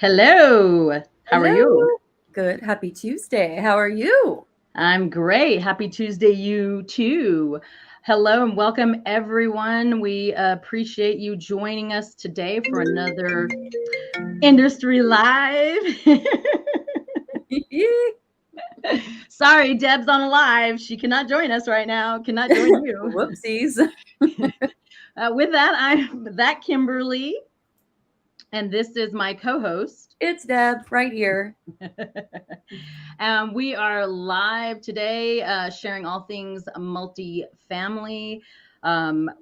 Hello. How are you? Hello. Good. Happy Tuesday. How are you? I'm great. Happy Tuesday, you too. Hello and welcome, everyone. We appreciate you joining us today for another Industry Live. Sorry, Deb's on a live. She cannot join us right now, cannot join you. Whoopsies. With that, I'm ThatKimberly, and this is my co host. It's Deb right here. We are live today, sharing all things multifamily.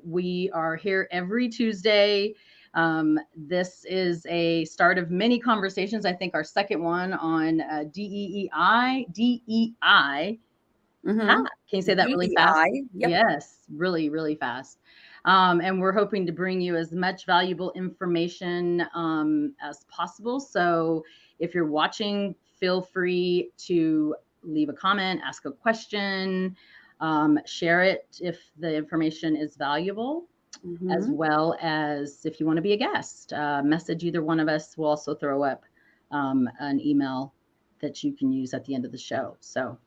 We are here every Tuesday. This is a start of many conversations. I think our second one on DEI. DEI. Ha! Mm-hmm. Can you say that really fast? DEI. Yep. Yes, really, really fast. And we're hoping to bring you as much valuable information as possible. So if you're watching, feel free to leave a comment, ask a question, share it if the information is valuable, as Mm-hmm. well as if you want to be a guest, message either one of us. We'll also throw up an email that you can use at the end of the show. So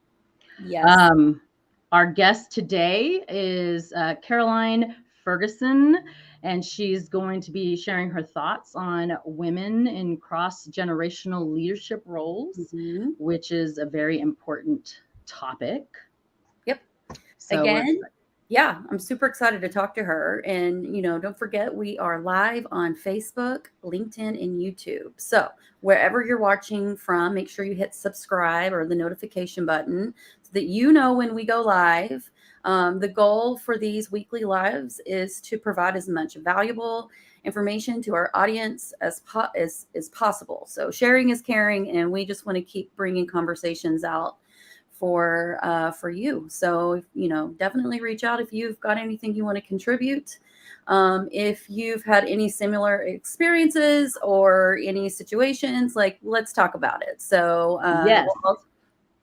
Yes. um, our guest today is Caroline Ferguson, and she's going to be sharing her thoughts on women in cross generational leadership roles, Mm-hmm. which is a very important topic. Yep. So we're Again, yeah, I'm super excited to talk to her. And, don't forget, we are live on Facebook, LinkedIn, and YouTube. So wherever you're watching from, make sure you hit subscribe or the notification button so that you know when we go live. The goal for these weekly lives is to provide as much valuable information to our audience as possible. So sharing is caring, and we just want to keep bringing conversations out for you. So definitely reach out if you've got anything you want to contribute. If you've had any similar experiences or any situations, like, let's talk about it. So yes,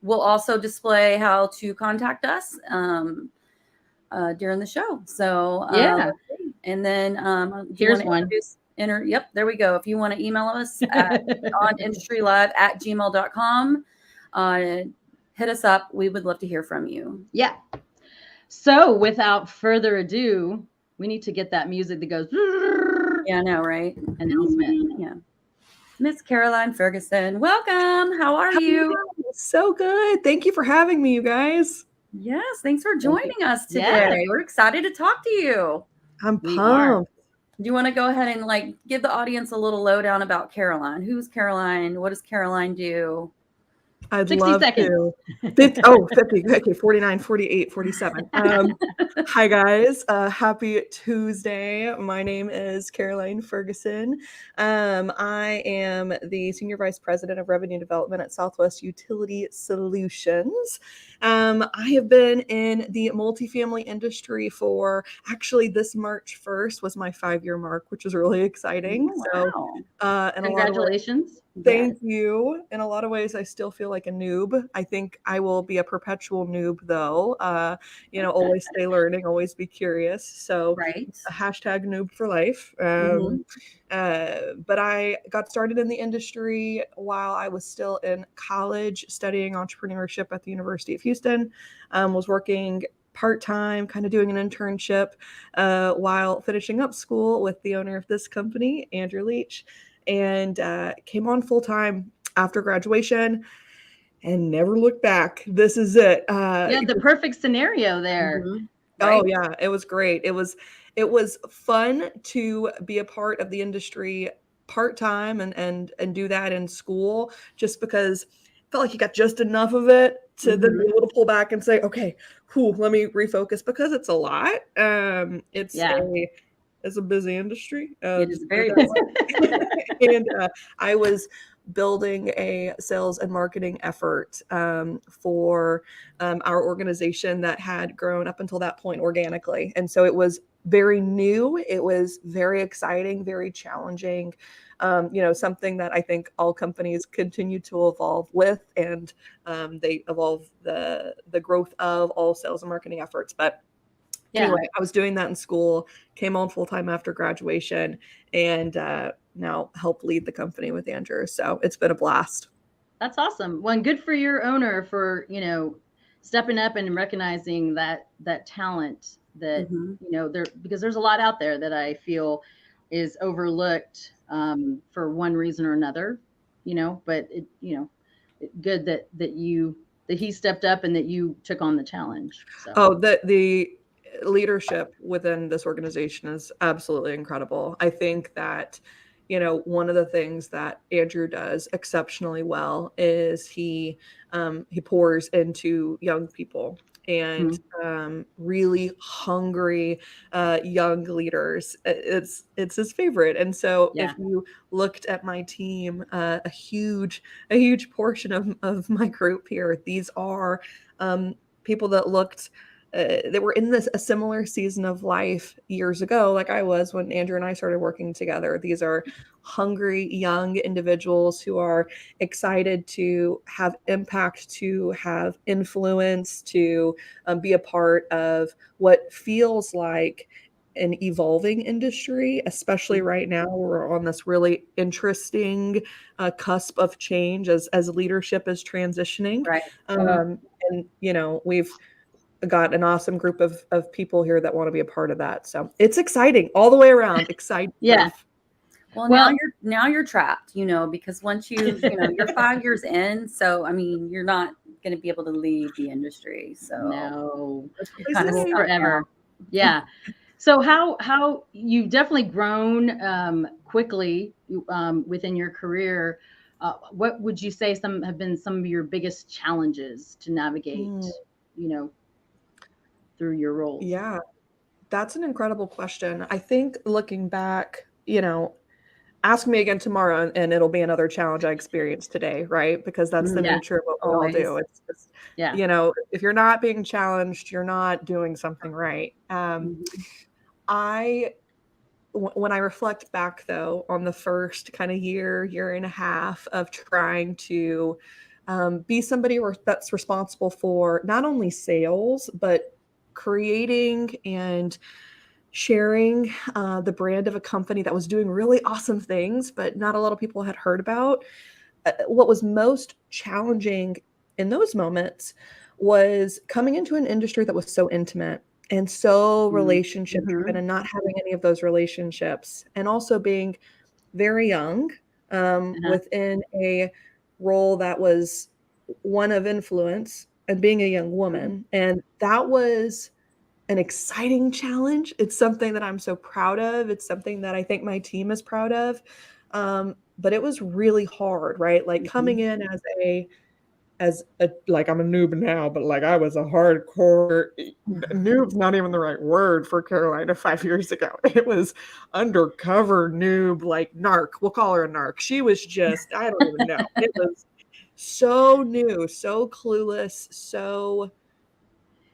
we'll also display how to contact us during the show. So yeah. and then do you want Here's to one. yep, there we go. If you want to email us on industrylive@gmail.com, hit us up. We would love to hear from you. Yeah. So without further ado, we need to get that music that goes Yeah, I know, right? announcement. Yeah. Miss Caroline Ferguson, welcome. How are you? So good. Thank you for having me, you guys. Yes, thanks for Thank you. joining us Yes, today. We're excited to talk to you. I'm we are. pumped. Do you want to go ahead and give the audience a little lowdown about Caroline? Who's Caroline? What does Caroline do? I'd 60 love seconds. to. 50, okay, 49, 48, 47. Hi, guys. Happy Tuesday. My name is Caroline Ferguson. I am the Senior Vice President of Revenue Development at Southwest Utility Solutions. I have been in the multifamily industry for, actually, this March 1st was my 5-year mark, which is really exciting. Oh, So, in a lot of ways, Congratulations. thank you. In a lot of ways, I still feel like a noob. I think I will be a perpetual noob, though. Always stay learning, always be curious. So, right. a hashtag noob for life. Mhm. But I got started in the industry while I was still in college studying entrepreneurship at the University of Houston. Was working part-time, kind of doing an internship while finishing up school with the owner of this company, Andrew Leach, and came on full-time after graduation and never looked back. This is it. Yeah, the perfect scenario there. Mhm. Oh Right. yeah, it was great. It was fun to be a part of the industry part-time and do that in school, just because I felt like you got just enough of it to then be Mhm. able to pull back and say, okay, let me refocus, because it's a lot. It's Yeah. a busy industry. It Just is put it very that busy. way. And I was building a sales and marketing effort for our organization that had grown up until that point organically. And so it was very new. It was very exciting, very challenging. Something that I think all companies continue to evolve with, and they evolve the growth of all sales and marketing efforts. But Yeah. anyway, I was doing that in school, came on full time after graduation, and now help lead the company with Andrew. So it's been a blast. That's awesome. Well, and good for your owner for, stepping up and recognizing that talent that, there, because there's a lot out there that I feel is overlooked for one reason or another, but good that he stepped up and that you took on the challenge. So. Oh, the leadership within this organization is absolutely incredible. I think that, one of the things that Andrew does exceptionally well is he pours into young people and really hungry young leaders. It's his favorite. And so if you looked at my team, a huge portion of my group here, these are people that looked that were in a similar season of life years ago, like I was when Andrew and I started working together. These are hungry young individuals who are excited to have impact, to have influence, to be a part of what feels like an evolving industry, especially right now. We're on this really interesting cusp of change as leadership is transitioning. Right. And we've got an awesome group of people here that want to be a part of that. So it's exciting all the way around. Exciting. Yeah. Well, now you're trapped, because once you're 5 years in, so I mean, you're not going to be able to leave the industry. So no, you're kind of forever. Yeah. So how you've definitely grown quickly within your career. What would you say have been some of your biggest challenges to navigate, through your roles? Yeah, that's an incredible question. I think looking back, ask me again tomorrow and it'll be another challenge I experienced today, right? Because that's the nature of what we all do. It's just, if you're not being challenged, you're not doing something right. When I reflect back, though, on the first kind of year and a half of trying to be somebody that's responsible for not only sales, but creating and sharing the brand of a company that was doing really awesome things, but not a lot of people had heard about. What was most challenging in those moments was coming into an industry that was so intimate and so relationship driven and not having any of those relationships, and also being very young within a role that was one of influence and being a young woman. And that was an exciting challenge. It's something that I'm so proud of. It's something that I think my team is proud of. But it was really hard, right? Like coming in as a like, I'm a noob now, but like I was a hardcore noob's not even the right word for Carolina 5 years ago. It was undercover noob, like narc. We'll call her a narc. She was just, I don't even know. It was so new, so clueless, so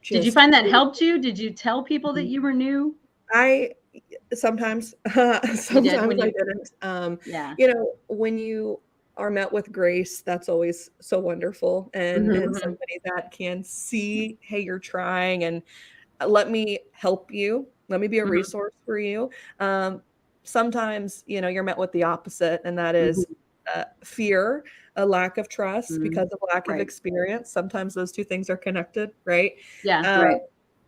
Did you find that helped you? Did you tell people that you were new? Sometimes I didn't. When you are met with grace, that's always so wonderful. And somebody that can see, hey, you're trying, and let me help you. Let me be a resource for you. Sometimes, you're met with the opposite, and that is fear, a lack of trust because of lack of experience. Sometimes those two things are connected, right? Yeah.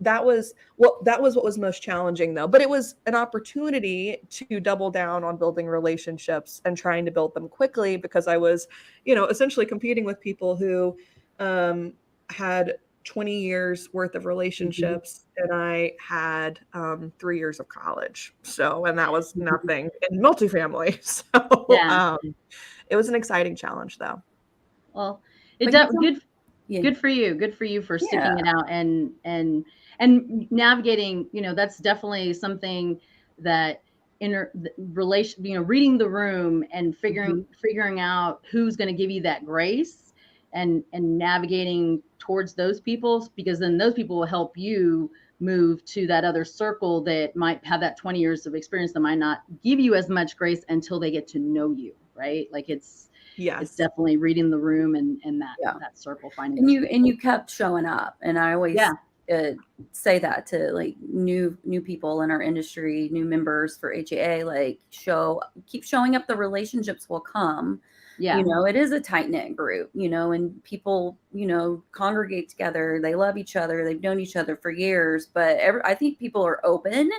That was what was most challenging, though. But it was an opportunity to double down on building relationships and trying to build them quickly, because I was, essentially competing with people who had 20 years worth of relationships, and I had 3 years of college. So, and that was nothing in multifamily. So it was an exciting challenge, though. Well, good for you. Good for you for sticking it out and navigating. That's definitely something that reading the room and figuring out who's going to give you that grace and navigating towards those people, because then those people will help you move to that other circle that might have that 20 years of experience that might not give you as much grace until they get to know you, right? Like it's definitely reading the room and that circle, finding. And you kept showing up, and I always say that to like new people in our industry, new members for HAA, like keep showing up, the relationships will come. Yeah. You know, it is a tight knit group, you know, and people, you know, congregate together. They love each other. They've known each other for years, but I think people are open,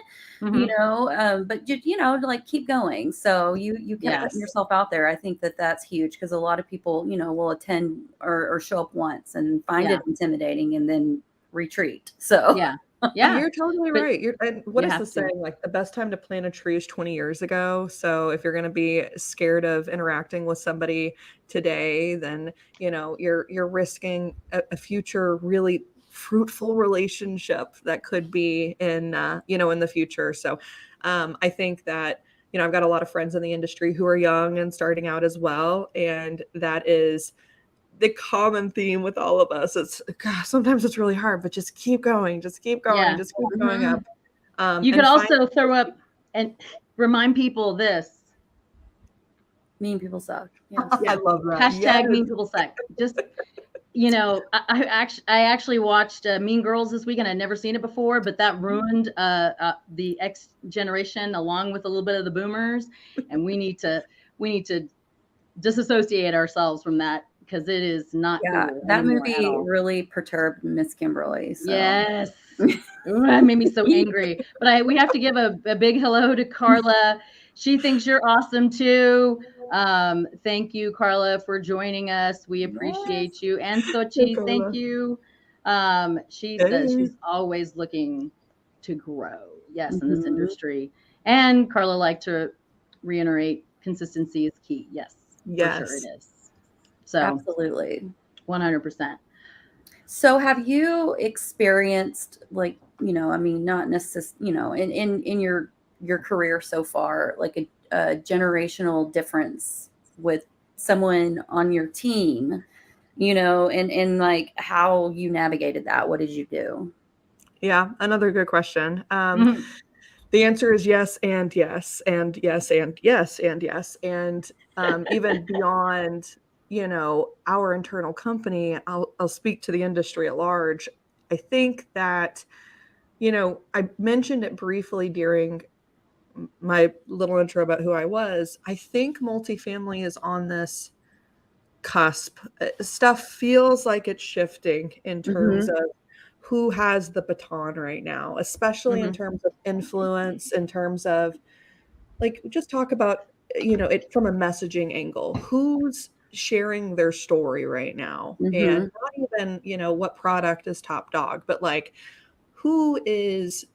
you know, but you know, like keep going. So you kept putting yourself out there. I think that's huge, because a lot of people, you know, will attend or show up once and find it intimidating and then retreat. So yeah. You're totally But right. And what is the saying? Like, the best time to plant a tree is 20 years ago. So if you're going to be scared of interacting with somebody today, then, you know, you're risking a future really fruitful relationship that could be in, you know, in the future. So I think that, you know, I've got a lot of friends in the industry who are young and starting out as well. And that is the common theme with all of us. It's, gosh, sometimes it's really hard, but just keep going, just keep going, just keep going up. You could also throw up and remind people this. Mean people suck. Yes. I love that. Hashtag mean people suck. Just, you know, I actually watched Mean Girls this weekend. I'd never seen it before, but that ruined the X generation along with a little bit of the boomers. And we need to disassociate ourselves from that, because it is not cool. That movie really perturbed Miss Kimberly. So. Yes. Ooh, that made me so angry. But we have to give a big hello to Carla. She thinks you're awesome too. Thank you, Carla, for joining us. We appreciate you. And Sochi, thank you. She says she's always looking to grow. Yes, in this industry. And Carla liked to reiterate, consistency is key. Yes. Yes. For sure it is. So absolutely. 100%. So have you experienced, like, you know, I mean, not necessarily, you know, in your career so far, like a generational difference with someone on your team, you know, and like how you navigated that? What did you do? Yeah, another good question. The answer is yes, and yes, and yes, and yes, and yes. And even beyond, you know, our internal company, I'll speak to the industry at large. I think that, you know, I mentioned it briefly during my little intro about who I was. I think multifamily is on this cusp. Stuff feels like it's shifting in terms of who has the baton right now, especially in terms of influence, in terms of, like, just talk about, you know, it from a messaging angle. Who's sharing their story right now? And not even, you know, what product is top dog, but like, who is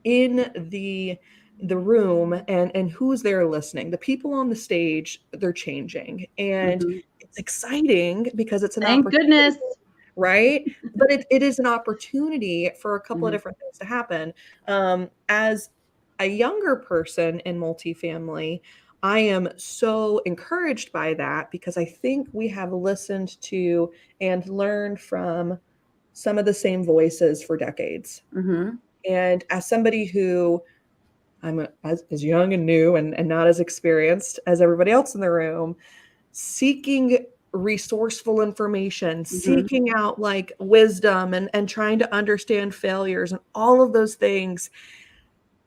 in the room and who's there listening. The people on the stage, they're changing. And it's exciting because it's an opportunity. Thank goodness. Right? But it is an opportunity for a couple of different things to happen. As a younger person in multifamily, I am so encouraged by that, because I think we have listened to and learned from some of the same voices for decades. And as somebody who I'm as young and new and not as experienced as everybody else in the room, seeking resourceful information, seeking out like wisdom and trying to understand failures and all of those things,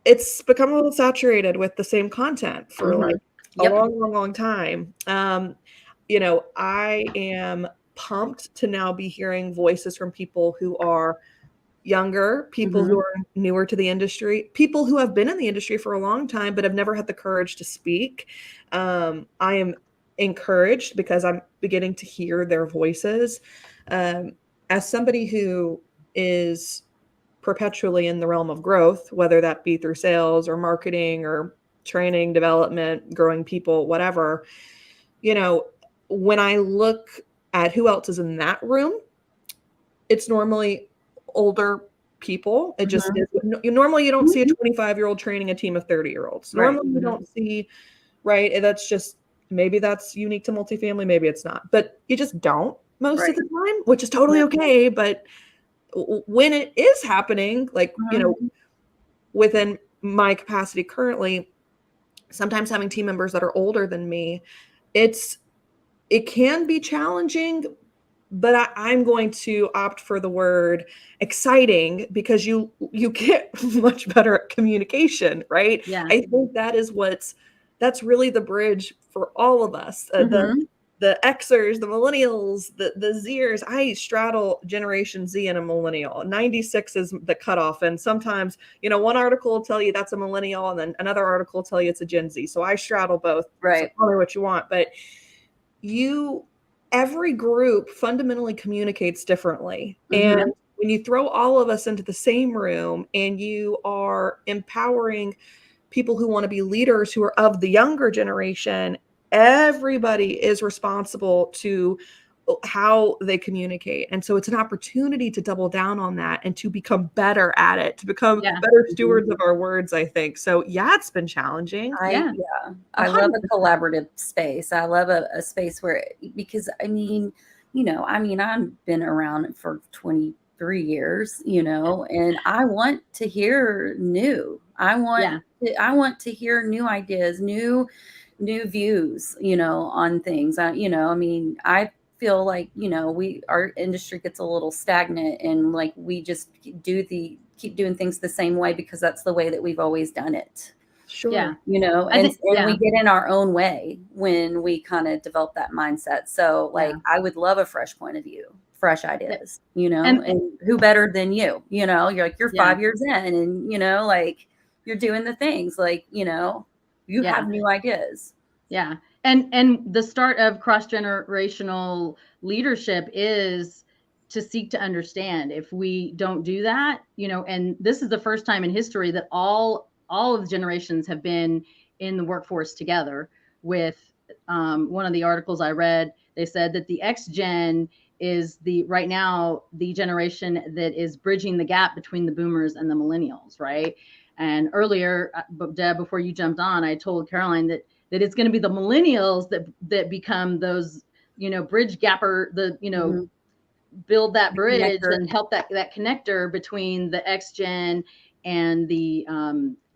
it's become a little saturated with the same content for like a long time. You know, I am pumped to now be hearing voices from people who are younger, people who are newer to the industry, people who have been in the industry for a long time but have never had the courage to speak. I am encouraged because I'm beginning to hear their voices. As somebody who is perpetually in the realm of growth, whether that be through sales or marketing or training, development, growing people, whatever, you know, when I look at who else is in that room, it's normally older people. It just is. Normally you don't see a 25-year-old training a team of 30-year-olds. Normally you don't see, right? That's just, maybe that's unique to multifamily, maybe it's not, but you just don't most of the time, which is totally okay. But when it is happening, like, you know, within my capacity currently, sometimes having team members that are older than me, it can be challenging, but I'm going to opt for the word exciting because you get much better at communication, right? Yeah. I think that's really the bridge for all of us. Mm-hmm. The Xers, the millennials, the Zers. I straddle Generation Z and a millennial. 96 is the cutoff. And sometimes, one article will tell you that's a millennial, and then another article will tell you it's a Gen Z. So I straddle both. Right. So call me what you want. But every group fundamentally communicates differently. Mm-hmm. And when you throw all of us into the same room and you are empowering people who want to be leaders who are of the younger generation, everybody is responsible to how they communicate. And so it's an opportunity to double down on that and to become better at it, to become Yeah. better stewards of our words, I think. So yeah, it's been challenging. Yeah. I love a collaborative space. I love a space where, because I've been around for 23 years, and I want to hear new. Yeah. I want to hear new ideas, new views, on things. I feel like, our industry gets a little stagnant, and like we just keep doing things the same way because that's the way that we've always done it. Yeah. Sure. And we get in our own way when we kind of develop that mindset. So like, I would love a fresh point of view, fresh ideas, and who better than you, you're like, you're 5 years in, and, like, you're doing the things like, you have new ideas. Yeah. And the start of cross-generational leadership is to seek to understand. If we don't do that, and this is the first time in history that all of the generations have been in the workforce together. With one of the articles I read, they said that the X gen is right now the generation that is bridging the gap between the boomers and the millennials, right? And earlier, Deb, before you jumped on, I told Caroline that it's going to be the millennials that become those, bridge gapper, build that bridge and help that connector between the X gen and the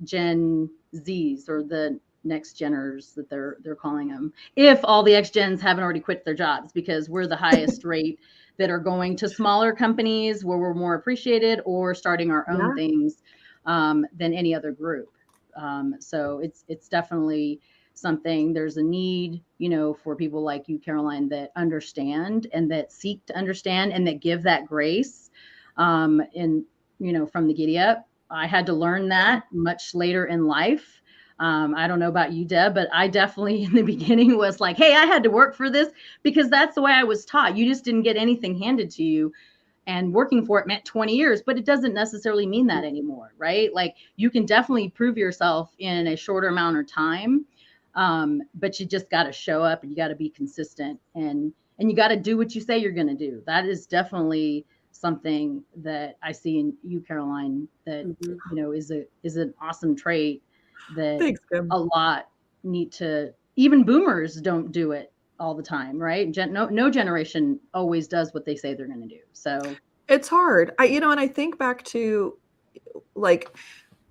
Gen Zs, or the next geners that they're calling them, if all the X gens haven't already quit their jobs, because we're the highest rate that are going to smaller companies where we're more appreciated, or starting our own things than any other group. So it's definitely something. There's a need, for people like you, Caroline, that understand and that seek to understand and that give that grace. And from the giddy up, I had to learn that much later in life. I don't know about you, Deb, but I definitely in the beginning was like, hey, I had to work for this because that's the way I was taught. You just didn't get anything handed to you. And working for it meant 20 years, but it doesn't necessarily mean that anymore, right? Like, you can definitely prove yourself in a shorter amount of time. But you just got to show up, and you got to be consistent, and you got to do what you say you're going to do. That is definitely something that I see in you, Caroline, that, is an awesome trait that Thanks, Kim. a lot need to, even boomers don't do it all the time, right? No generation always does what they say they're going to do. So it's hard. And I think back to, like,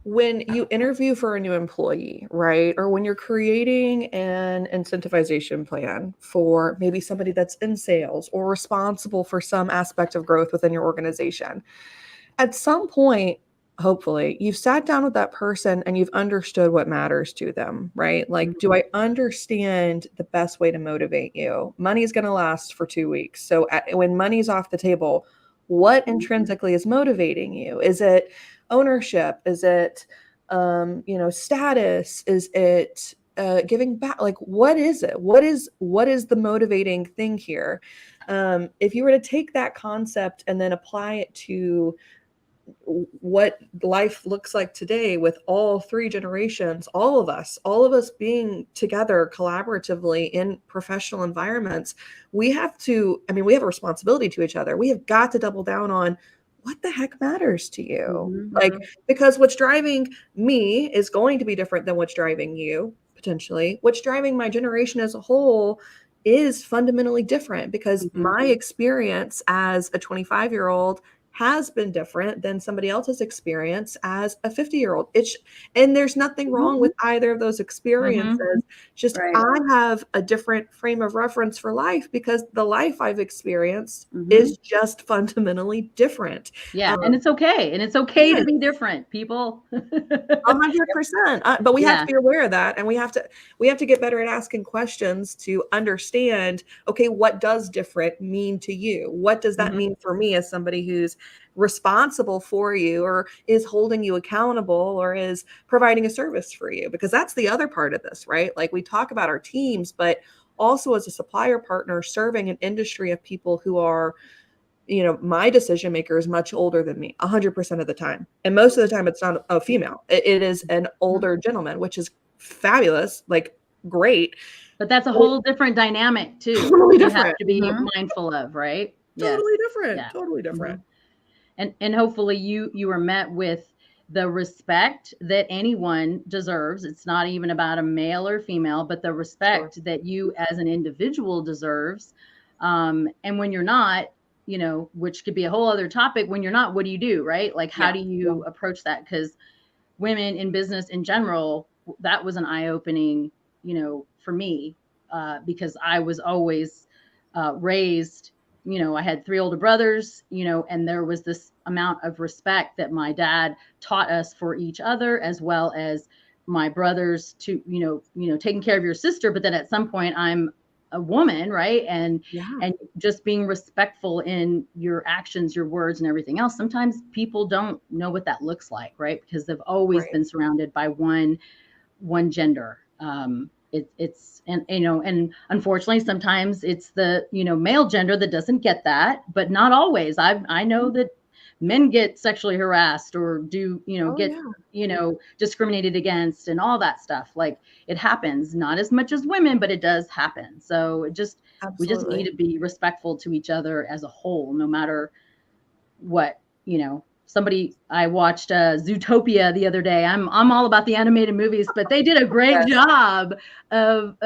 when you interview for a new employee, right? Or when you're creating an incentivization plan for maybe somebody that's in sales or responsible for some aspect of growth within your organization, at some point, hopefully, you've sat down with that person and you've understood what matters to them, right? Like, do I understand the best way to motivate you? Money's going to last for 2 weeks. So when money's off the table, what intrinsically is motivating you? Is it ownership? Is it, status? Is it giving back? Like, what is it? What is the motivating thing here? If you were to take that concept and then apply it to what life looks like today with all three generations, all of us being together collaboratively in professional environments, we have a responsibility to each other. We have got to double down on what the heck matters to you. Like, because what's driving me is going to be different than what's driving you, potentially. What's driving my generation as a whole is fundamentally different, because my experience as a 25-year-old has been different than somebody else's experience as a 50-year-old. And there's nothing wrong with either of those experiences. Just Right. I have a different frame of reference for life because the life I've experienced is just fundamentally different. Yeah, and it's okay. And it's okay to be different, people. 100%. But we have to be aware of that, and we have to get better at asking questions to understand, okay, what does different mean to you? What does that mean for me as somebody who's responsible for you, or is holding you accountable, or is providing a service for you? Because that's the other part of this, right? Like, we talk about our teams, but also as a supplier partner serving an industry of people who are, my decision maker is much older than me 100% of the time. And most of the time it's not a female. It is an older gentleman, which is fabulous, like great. But that's a whole different dynamic too. Totally You different. have to be mindful of, right? Totally different. Yeah. Totally different. And hopefully you are met with the respect that anyone deserves. It's not even about a male or female, but the respect that you as an individual deserves. And when you're not, which could be a whole other topic, when you're not, what do you do, right? Like, how do you approach that? Because women in business in general, that was an eye-opening, for me, because I was always raised, I had 3 older brothers, and there was this amount of respect that my dad taught us for each other, as well as my brothers to, taking care of your sister. But then at some point I'm a woman, right? And just being respectful in your actions, your words, and everything else. Sometimes people don't know what that looks like, right? Because they've always been surrounded by one gender. It's and unfortunately sometimes it's the male gender that doesn't get that, but not always. I know that men get sexually harassed or get discriminated against and all that stuff. Like, it happens, not as much as women, but it does happen. So we just need to be respectful to each other as a whole, no matter what. I watched Zootopia the other day. I'm all about the animated movies, but they did a great job of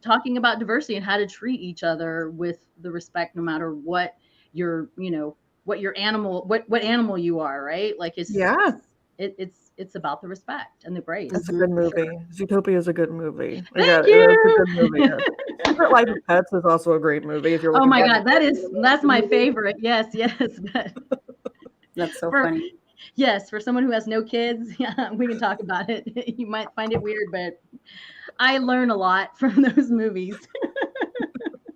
talking about diversity and how to treat each other with the respect, no matter what your animal you are, right? Like, it's about the respect and the grace. It's a good movie. Zootopia is a good movie. Thank you. It's a good movie. Secret Life of Pets is also a great movie. If you're looking. Oh my God, that's my favorite. Yes. That's so funny. Yes, for someone who has no kids, we can talk about it. You might find it weird, but I learn a lot from those movies.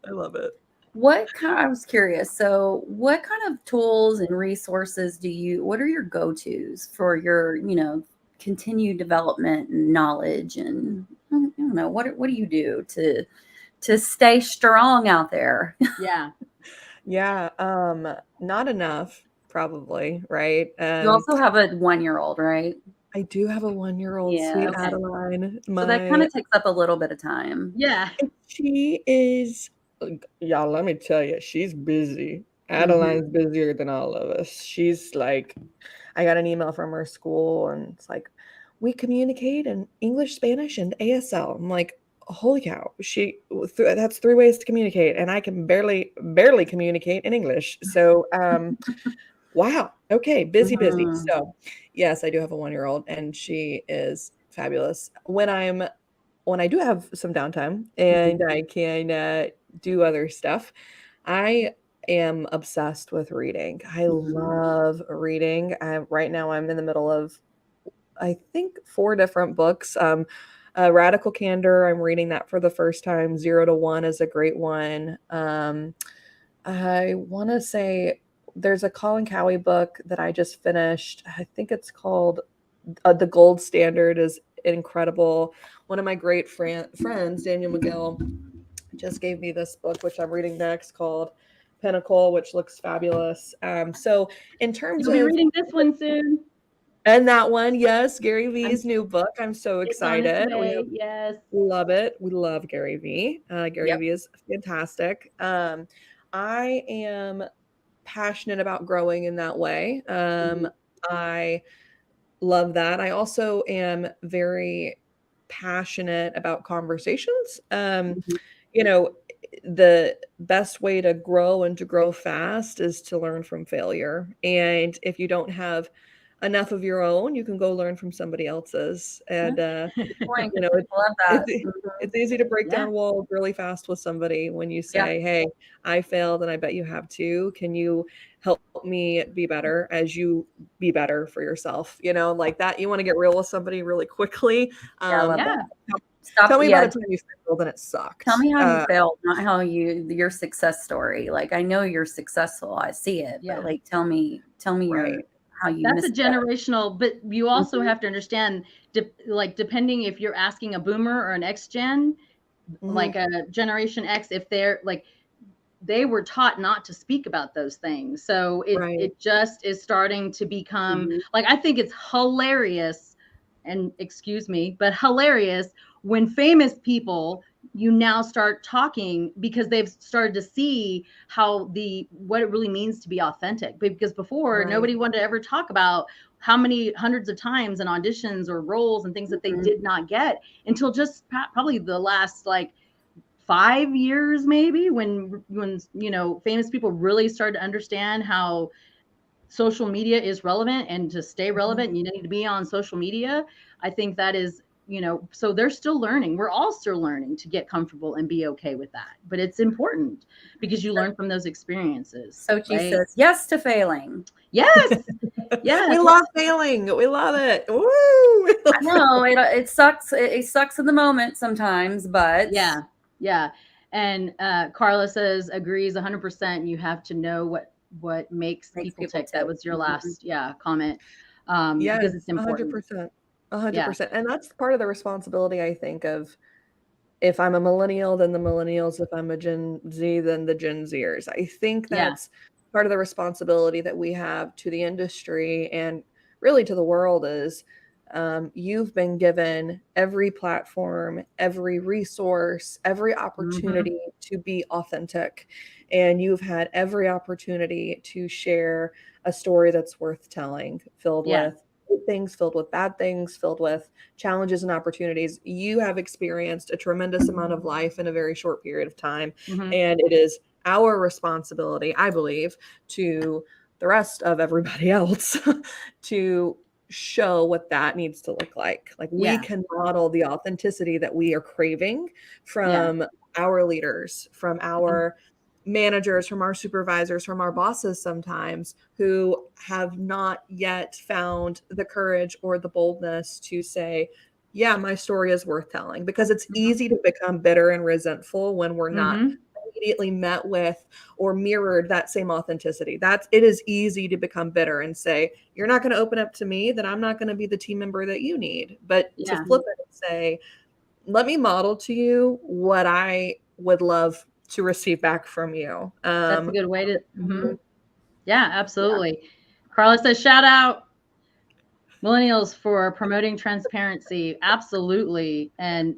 I love it. I was curious. So what kind of tools and resources what are your go-tos for your, continued development and knowledge? And I don't know, what do you do to stay strong out there? Yeah. Not enough. Probably, right? You also have a 1-year-old, right? I do have a 1-year-old, sweet Adeline. So that kind of takes up a little bit of time. Yeah. She is, y'all, let me tell you, she's busy. Adeline's busier than all of us. She's like, I got an email from her school, and it's like, we communicate in English, Spanish, and ASL. I'm like, holy cow, that's 3 ways to communicate, and I can barely communicate in English. So, wow. Okay. Busy. So yes, I do have a 1-year-old, and she is fabulous. When I do have some downtime and I can do other stuff, I am obsessed with reading. I love reading. Right now I'm in the middle of, I think, 4 different books. Radical Candor, I'm reading that for the first time. 0 to 1 is a great one. I want to say there's a Colin Cowie book that I just finished. I think it's called The Gold Standard, is incredible. One of my great friends, Daniel McGill, just gave me this book, which I'm reading next, called Pinnacle, which looks fabulous. So in terms You'll be reading this one soon. And that one, yes, Gary Vee's new book. I'm so excited. Yes. We love it. We love Gary Vee. Gary Vee is fantastic. I am passionate about growing in that way. I love that. I also am very passionate about conversations. the best way to grow and to grow fast is to learn from failure. And if you don't have enough of your own, you can go learn from somebody else's. And Good point. you know, Love that. it's easy to break Yeah. down walls really fast with somebody when you Yeah. say, "Hey, I failed, and I bet you have too. Can you help me be better as you be better for yourself?" You know, like that. You want to get real with somebody really quickly. Yeah, I love Yeah. that. Stop. Tell me Yeah. about a time you failed and it sucked. Tell me how you failed, not how your success story. Like, I know you're successful. I see it, Yeah. but like, tell me Right. how you That's a missed that. generational, but you also Mhm. have to understand, like, depending if you're asking a boomer or an X gen, like Mhm. a Generation X, if they're like, they were taught not to speak about those things. So Right. it just is starting to become Mhm. like, I think it's hilarious, and excuse me, but hilarious when famous people, you now start talking because they've started to see what it really means to be authentic. Because before, Right. nobody wanted to ever talk about how many hundreds of times in auditions or roles and things that they Mhm. did not get until just probably the last like 5 years, maybe, when you know, famous people really started to understand how social media is relevant, and to stay relevant, Mhm. you need to be on social media. I think that is, you know, so they're still learning. We're all still learning to get comfortable and be okay with that. But it's important because you learn from those experiences, Sochi right? says yes to failing. Yes. Yes. We love failing. We love it. Woo! I know it sucks. It sucks in the moment sometimes, but Yeah. Yeah. And Carla says agrees 100%. You have to know what makes people tick. That tick. was your Mhm. last comment. Yes, Because it's important. 100%. Yeah. 100%. And that's part of the responsibility, I think, of if I'm a millennial, then the millennials. If I'm a Gen Z, then the Gen Zers. I think Yeah. that's part of the responsibility that we have to the industry and really to the world is you've been given every platform, every resource, every Mm-hmm. opportunity to be authentic. And you've had every opportunity to share a story that's worth telling, filled Yeah. with good things, filled with bad things, filled with challenges and opportunities. You have experienced a tremendous amount of life in a very short period of time. Mm-hmm. And it is our responsibility, I believe, to the rest of everybody else to show what that needs to look like. Like we Yeah. can model the authenticity that we are craving Yeah. from our leaders, from Mm-hmm. our managers, from our supervisors, from our bosses sometimes who have not yet found the courage or the boldness to say, yeah, my story is worth telling, because it's easy to become bitter and resentful when we're not Mm-hmm. immediately met with or mirrored that same authenticity. It is easy to become bitter and say, you're not going to open up to me, then I'm not going to be the team member that you need. But to Yeah. flip it and say, let me model to you what I would love to receive back from you. That's a good way to. Mm-hmm. Mhm. Yeah, absolutely. Carla says, shout out millennials for promoting transparency. Absolutely. And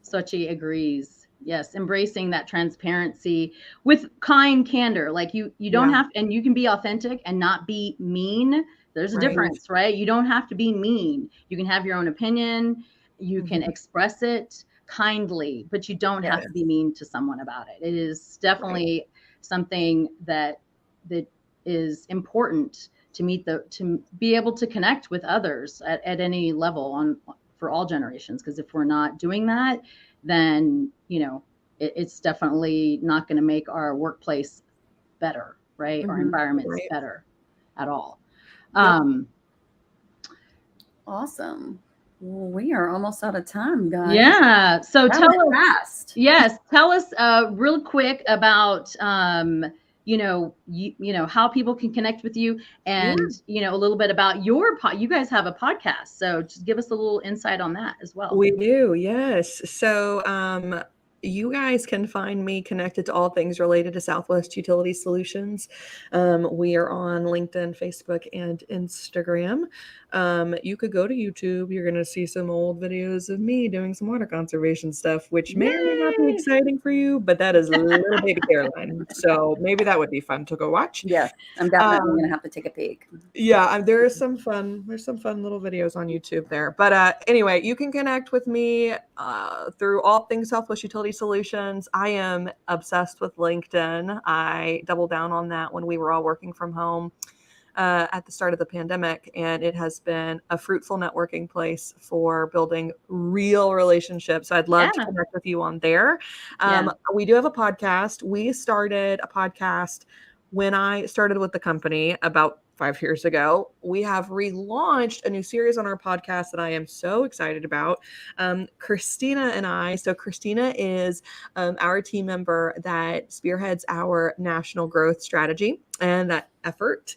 Sochi agrees. Yes, embracing that transparency with kind candor. Like you don't Yeah, have, and you can be authentic and not be mean. There's a right. difference, right? You don't have to be mean. You can have your own opinion. You can Mhm. express it kindly, but you don't have to be Yes, mean to someone about it. It is right. definitely something that is important to be able to connect with others at any level on for all generations. Because if we're not doing that, then you know it's definitely not going to make our workplace better, right? Our Mhm. environments Right. better at all. Yep. um Awesome. Well, we are almost out of time, guys. yeah, so That tell went us. fast. Yes, tell us real quick about you know how people can connect with you, Yeah. and you know a little bit about your you guys have a podcast, so just give us a little insight on that as well. We do, yes. So, you guys can find me connected to all things related to Southwest Utility Solutions. We are on LinkedIn, Facebook, and Instagram. You could go to YouTube. You're going to see some old videos of me doing some water conservation stuff, which may or may not be Yay! exciting for you, but that is little baby Caroline. So maybe that would be fun to go watch. Yes, I'm definitely Um, gonna have to take a peek. yeah, there's some fun little videos on YouTube there. But anyway, you can connect with me through all things Southwest Utility Solutions. I am obsessed with LinkedIn. I doubled down on that when we were all working from home at the start of the pandemic, and it has been a fruitful networking place for building real relationships. So I'd love to connect with you on there. We do have a podcast. We started a podcast when I started with the company about 5 years ago. We have relaunched a new series on our podcast that I am so excited about. Christina and I, so Christina is our team member that spearheads our national growth strategy and that effort.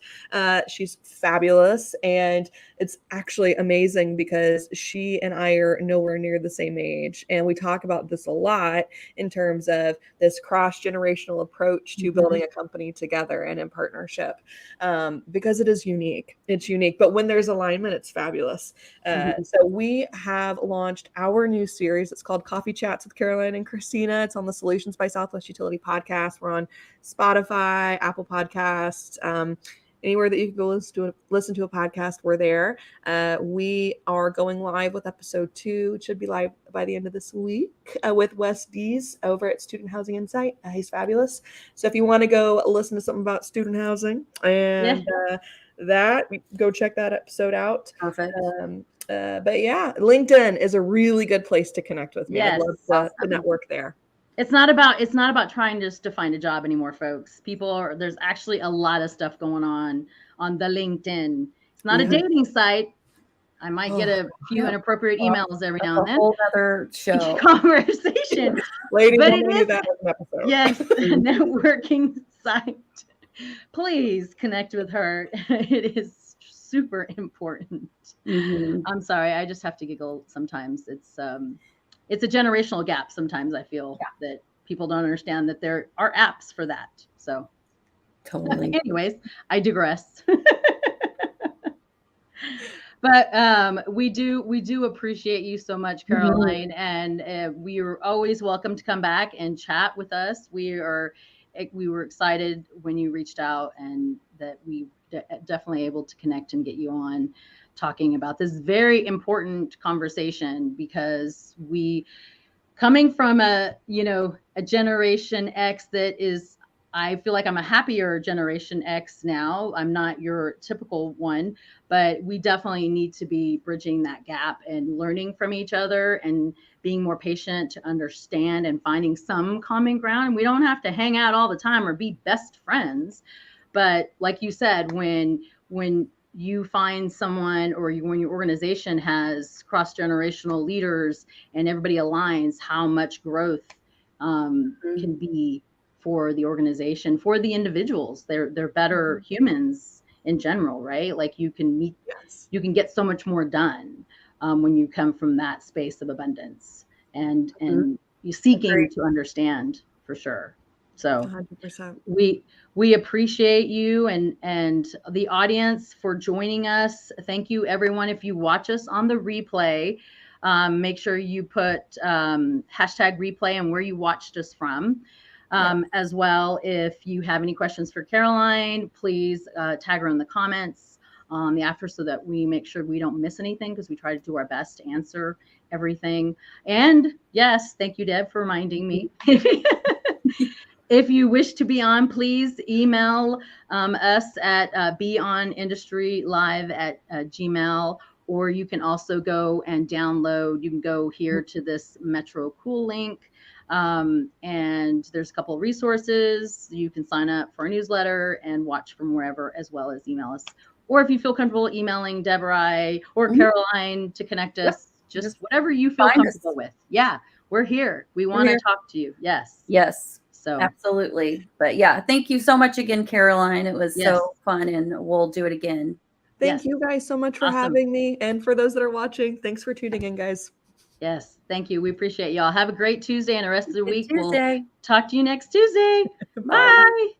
She's fabulous, and it's actually amazing because she and I are nowhere near the same age, and we talk about this a lot in terms of this cross-generational approach to building a company together and in partnership, because it is unique. It's unique, but when there's alignment, it's fabulous. So we have launched our new series. It's called Coffee Chats with Caroline and Christina. It's on the Solutions by Southwest Utility podcast. We're on Spotify, Apple Podcasts, anywhere that you can go listen to a podcast, we're there. We are going live with episode 2. It should be live by the end of this week with Wes Dees over at Student Housing Insight. He's fabulous. So if you want to go listen to something about student housing and go check that episode out. Perfect. But yeah, LinkedIn is a really good place to connect with me. Yes. I'd love to network there. It's not about trying just to find a job anymore, folks. There's actually a lot of stuff going on the LinkedIn. It's not a dating site. I might get a few inappropriate emails every now and then. A whole other show Conversation. Ladies, but it is that an episode. Yes, a networking site. Please connect with her. It is super important. I'm sorry, I just have to giggle sometimes. It's a generational gap sometimes. I feel that people don't understand that there are apps for that. So totally. Anyways, I digress. But we do appreciate you so much, Caroline, and we are always welcome to come back and chat with us. We were excited when you reached out, and that we definitely able to connect and get you on talking about this very important conversation, because we, coming from a Generation X that is, I feel like I'm a happier Generation X now. I'm not your typical one, but we definitely need to be bridging that gap and learning from each other and being more patient to understand and finding some common ground. And we don't have to hang out all the time or be best friends. But like you said, when you find someone, or when your organization has cross-generational leaders and everybody aligns, how much growth can be for the organization, for the individuals. They're better humans in general, right? Like you can get so much more done when you come from that space of abundance and you seeking to understand, for sure. So 100%. we appreciate you and the audience for joining us. Thank you, everyone. If you watch us on the replay, make sure you put hashtag replay and where you watched us from. As well, if you have any questions for Caroline, please tag her in the comments on the after, so that we make sure we don't miss anything, because we try to do our best to answer everything. And yes, thank you, Deb, for reminding me. If you wish to be on, please email us at beonindustrylive@gmail.com, or you can also go and download. You can go here to this Metro Cool link. And there's a couple of resources. You can sign up for a newsletter and watch from wherever, as well as email us. Or if you feel comfortable emailing Deborah or Caroline to connect us, just whatever you feel comfortable with. Yeah, we're here. We want to talk to you. Yes. So absolutely. But yeah, thank you so much again, Caroline. It was so fun, and we'll do it again. Thank you guys so much for having me. And for those that are watching, thanks for tuning in, guys. Yes, thank you. We appreciate y'all. Have a great Tuesday and the rest of the week. Tuesday. We'll talk to you next Tuesday. Bye.